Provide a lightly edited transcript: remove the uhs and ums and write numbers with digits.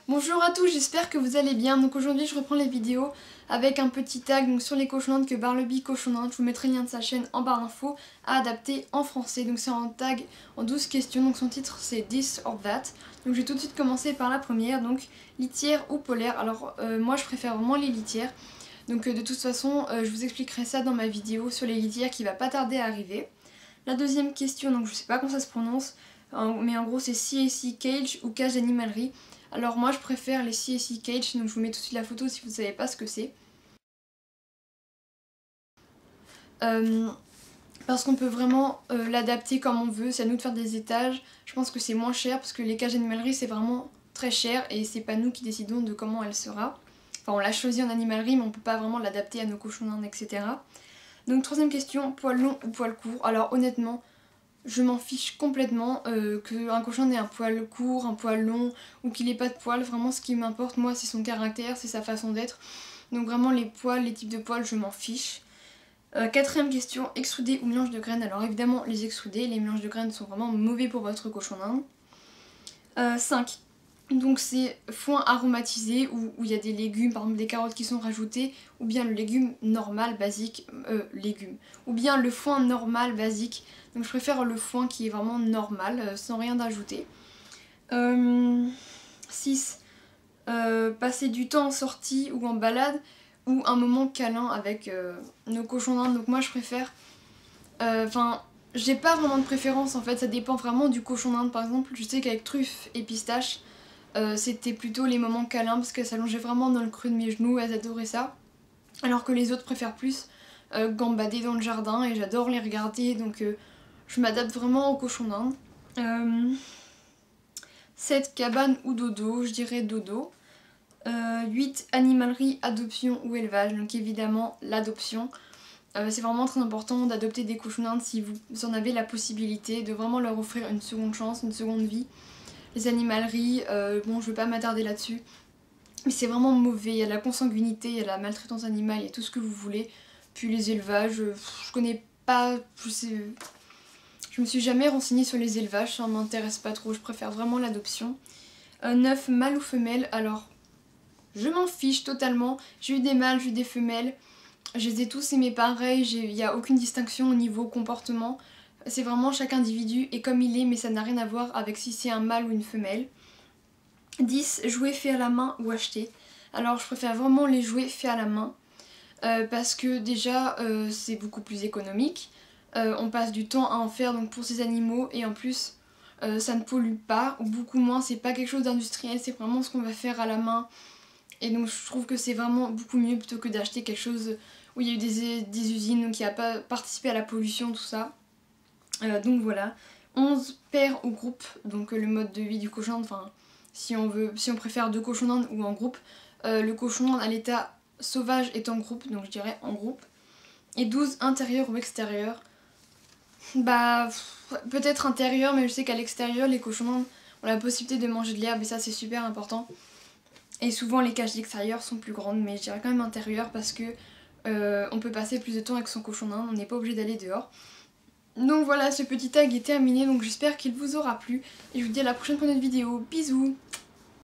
Bonjour à tous, j'espère que vous allez bien. Donc aujourd'hui je reprends les vidéos avec un petit tag donc, sur les cochonnindes que Barleby Cochonninde. Je vous mettrai le lien de sa chaîne en barre d'infos à adapter en français. Donc c'est un tag en 12 questions, donc son titre c'est This or That. Donc je vais tout de suite commencer par la première, donc litière ou polaire. Alors moi je préfère vraiment les litières. Donc de toute façon je vous expliquerai ça dans ma vidéo sur les litières qui va pas tarder à arriver. La deuxième question, donc je sais pas comment ça se prononce, mais en gros c'est CAC Cage ou cage d'animalerie. Alors moi je préfère les CAC Cage, donc je vous mets tout de suite la photo si vous ne savez pas ce que c'est. Parce qu'on peut vraiment l'adapter comme on veut, c'est à nous de faire des étages. Je pense que c'est moins cher parce que les cages d'animalerie c'est vraiment très cher et c'est pas nous qui décidons de comment elle sera. Enfin on l'a choisi en animalerie mais on peut pas vraiment l'adapter à nos cochonnins, etc. Donc troisième question, poil long ou poil court. Alors honnêtement, je m'en fiche complètement qu'un cochon ait un poil court, un poil long ou qu'il ait pas de poils. Vraiment ce qui m'importe moi c'est son caractère, c'est sa façon d'être. Donc vraiment les poils, les types de poils je m'en fiche. Quatrième question, extrudé ou mélange de graines. Alors évidemment les extrudés, les mélanges de graines sont vraiment mauvais pour votre cochon d'Inde. 5. Donc c'est foin aromatisé où il y a des légumes, par exemple des carottes qui sont rajoutées, ou bien le légume normal, basique, ou bien le foin normal, basique. Donc je préfère le foin qui est vraiment normal, sans rien d'ajouter. 6. Passer du temps en sortie ou en balade, ou un moment câlin avec nos cochons d'Inde. Donc moi je préfère... Enfin... j'ai pas vraiment de préférence en fait, ça dépend vraiment du cochon d'Inde. Par exemple, je sais qu'avec truffe et pistache, c'était plutôt les moments câlins parce qu'elles s'allongeaient vraiment dans le creux de mes genoux, elles adoraient ça. Alors que les autres préfèrent plus gambader dans le jardin et j'adore les regarder, donc je m'adapte vraiment aux cochons d'Inde. 7. Cabane ou dodo, je dirais dodo. 8. Animalerie, adoption ou élevage, donc évidemment l'adoption. C'est vraiment très important d'adopter des cochons d'Inde si vous en avez la possibilité, de vraiment leur offrir une seconde chance, une seconde vie. Les animaleries, bon je vais pas m'attarder là-dessus, mais c'est vraiment mauvais, il y a de la consanguinité, il y a de la maltraitance animale, il y a tout ce que vous voulez. Puis les élevages, je connais pas, je me suis jamais renseignée sur les élevages, ça m'intéresse pas trop, je préfère vraiment l'adoption. 9. Mâle ou femelle, alors je m'en fiche totalement, j'ai eu des mâles, j'ai eu des femelles, je les ai tous aimés pareil, il n'y a aucune distinction au niveau comportement. C'est vraiment chaque individu est comme il est, mais ça n'a rien à voir avec si c'est un mâle ou une femelle. 10. Jouets faits à la main ou achetés. Alors je préfère vraiment les jouets faits à la main parce que déjà c'est beaucoup plus économique. On passe du temps à en faire donc pour ces animaux et en plus ça ne pollue pas ou beaucoup moins. C'est pas quelque chose d'industriel, c'est vraiment ce qu'on va faire à la main. Et donc je trouve que c'est vraiment beaucoup mieux plutôt que d'acheter quelque chose où il y a eu des usines donc qui n'a pas participé à la pollution, tout ça. Donc voilà. 11. Paire ou groupe, donc le mode de vie du cochon, enfin si on préfère deux cochons d'Inde ou en groupe. Le cochon d'Inde à l'état sauvage est en groupe, donc je dirais en groupe. Et 12. Intérieur ou extérieur. Bah peut-être intérieur, mais je sais qu'à l'extérieur les cochons d'Inde ont la possibilité de manger de l'herbe et ça c'est super important. Et souvent les cages d'extérieur sont plus grandes, mais je dirais quand même intérieur parce que on peut passer plus de temps avec son cochon d'Inde, on n'est pas obligé d'aller dehors. Donc voilà, ce petit tag est terminé, donc j'espère qu'il vous aura plu. Et je vous dis à la prochaine pour une autre vidéo. Bisous!